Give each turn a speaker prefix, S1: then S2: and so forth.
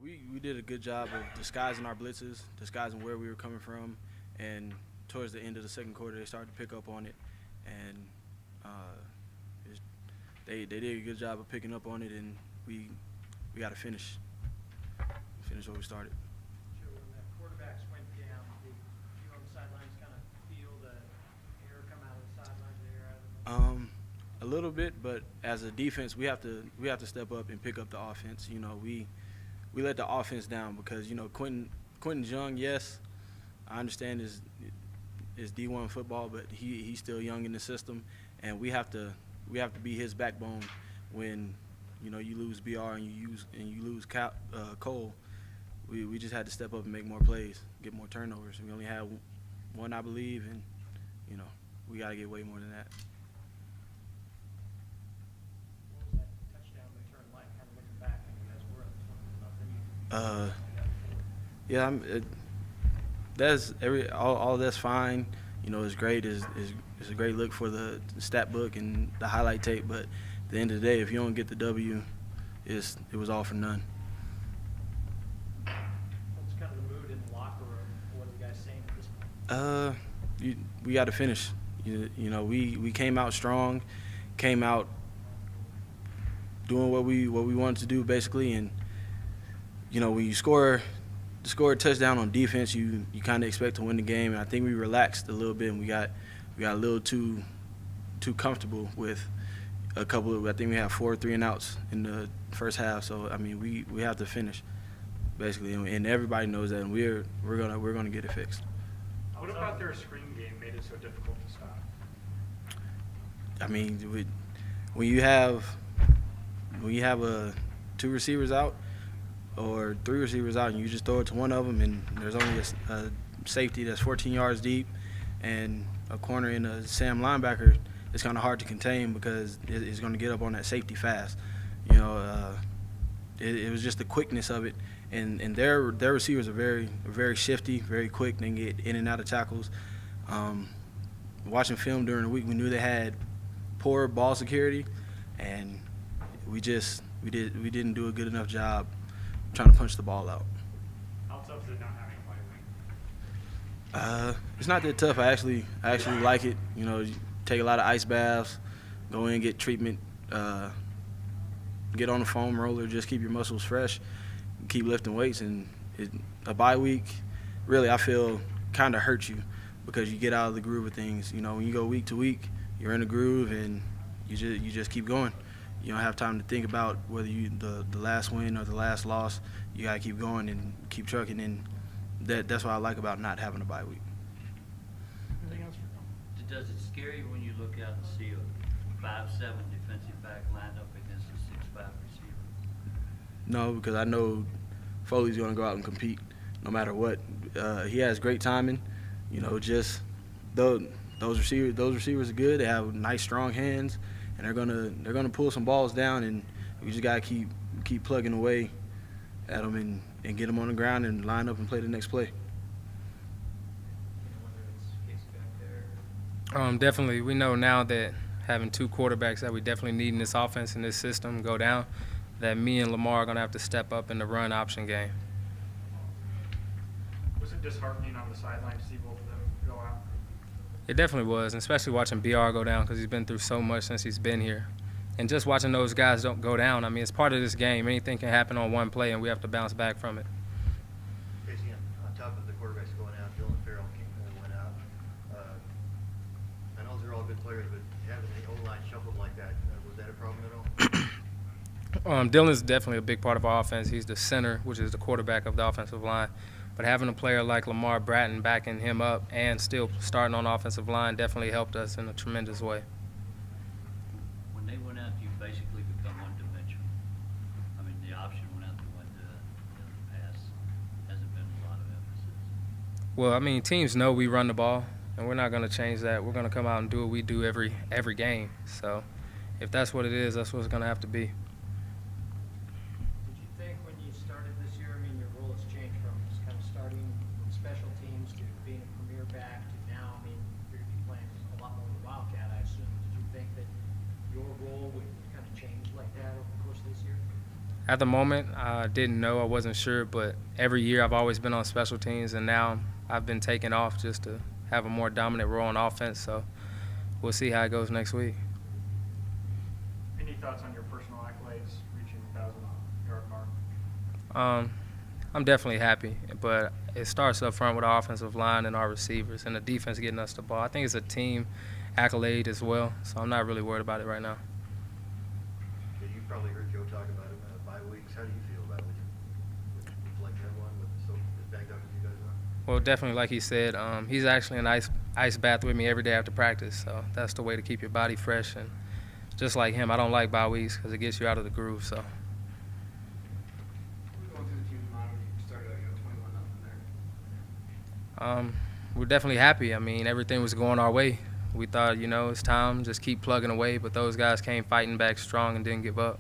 S1: We did a good job of disguising our blitzes, disguising where we were coming from, and towards the end of the second quarter, they started to pick up on it, and it's, they did a good job of picking up on it, and we got to finish what we started.
S2: Sure, when the quarterbacks went down, did you on the sidelines kind of feel the air come out of the sidelines, the air out of them?
S1: A little bit, but as a defense, we have to step up and pick up the offense. You know, we let the offense down because Quentin's young. Yes, I understand is D1 football, but he's still young in the system, and we have to be his backbone when you lose BR and you lose Cole. We just had to step up and make more plays, get more turnovers. We only had one, I believe, and we got to get way more than that.
S2: What was that touchdown return like? Kind of looking back, and you guys were up 20-0.
S1: That's all that's fine. It's great. It's a great look for the stat book and the highlight tape. But at the end of the day, if you don't get the W, it was all for none.
S2: What's kind of the mood in the locker room? What are the guys saying at this point?
S1: We got to finish. We came out strong, came out doing what we wanted to do basically, and when you score a touchdown on defense, you kind of expect to win the game, and I think we relaxed a little bit, and we got a little too comfortable with a couple of. I think we had 4 3-and-outs in the first half, so I mean we have to finish basically, and everybody knows that, and we're gonna get it fixed.
S3: What about their screen game made it so difficult to stop?
S1: I mean, when you have 2 receivers out or 3 receivers out, and you just throw it to one of them, and there's only a safety that's 14 yards deep and a corner and a Sam linebacker, it's kind of hard to contain because it's going to get up on that safety fast. It was just the quickness of it, and their receivers are very, very shifty, very quick. They can get in and out of tackles. Watching film during the week, we knew they had poor ball security, and we didn't do a good enough job trying to punch the ball out.
S3: How tough is it not having a bye week?
S1: It's not that tough. I actually like it. You take a lot of ice baths, go in, get treatment, get on the foam roller, just keep your muscles fresh, keep lifting weights. And a bye week, really, I feel kind of hurts you because you get out of the groove of things. When you go week to week, you're in the groove and you just keep going. You don't have time to think about whether the last win or the last loss. You got to keep going and keep trucking, and that's what I like about not having a bye week.
S3: Anything else for Tom?
S4: Does it scare you when you look out and see a 5'7" defensive back lined up against a 6'5" receiver?
S1: No, because I know Foley's going to go out and compete no matter what. He has great timing. Just those receivers are good. They have nice, strong hands, and they're gonna pull some balls down, and we just gotta keep plugging away at them and get them on the ground and line up and play the next play.
S2: Whether it's Kasey back there.
S5: Definitely, we know now that having 2 quarterbacks that we definitely need in this offense and this system go down, that me and Lamar are gonna have to step up in the run option game.
S3: Was it disheartening on the sideline to see both of them go out?
S5: It definitely was, and especially watching BR go down because he's been through so much since he's been here. And just watching those guys don't go down, I mean, it's part of this game. Anything can happen on one play, and we have to bounce back from it.
S6: Kasey, on top of the quarterbacks going out, Dylan Farrell went out. I know they're all good players, but having the O-line shuffled like that, was that a problem at all?
S5: Dylan's definitely a big part of our offense. He's the center, which is the quarterback of the offensive line. But having a player like Lamar Bratton backing him up and still starting on the offensive line definitely helped us in a tremendous way.
S4: When they went out, you basically become one-dimensional. I mean, the option went out the window in the past. Hasn't been a lot of emphasis.
S5: Well, I mean, teams know we run the ball, and we're not going to change that. We're going to come out and do what we do every game. So if that's what it is, that's what it's going to have to be.
S2: Did you think when you started this year, I mean, your role has changed from just kind of starting special teams to being a premier back to now, I mean, you're going to be playing a lot more of the Wildcat, I assume. Did you think that your role would kind of change like that over the course of this year?
S5: At the moment, I didn't know. I wasn't sure. But every year I've always been on special teams, and now I've been taken off just to have a more dominant role on offense. So we'll see how it goes next week.
S3: Any thoughts on your personal accolades reaching the 1,000-yard mark?
S5: I'm definitely happy, but it starts up front with our offensive line and our receivers and the defense getting us the ball. I think it's a team accolade as well, so I'm not really worried about it right now.
S6: Yeah, you probably heard Joe talk about it, bye weeks. How do you feel about it? Would you like to have one with so as banged up as you guys are?
S5: Well, definitely, like he said, he's actually in ice bath with me every day after practice, so that's the way to keep your body fresh. And just like him, I don't like bye weeks because it gets you out of the groove. So. We're definitely happy. I mean, everything was going our way. We thought, it's time, just keep plugging away, but those guys came fighting back strong and didn't give up.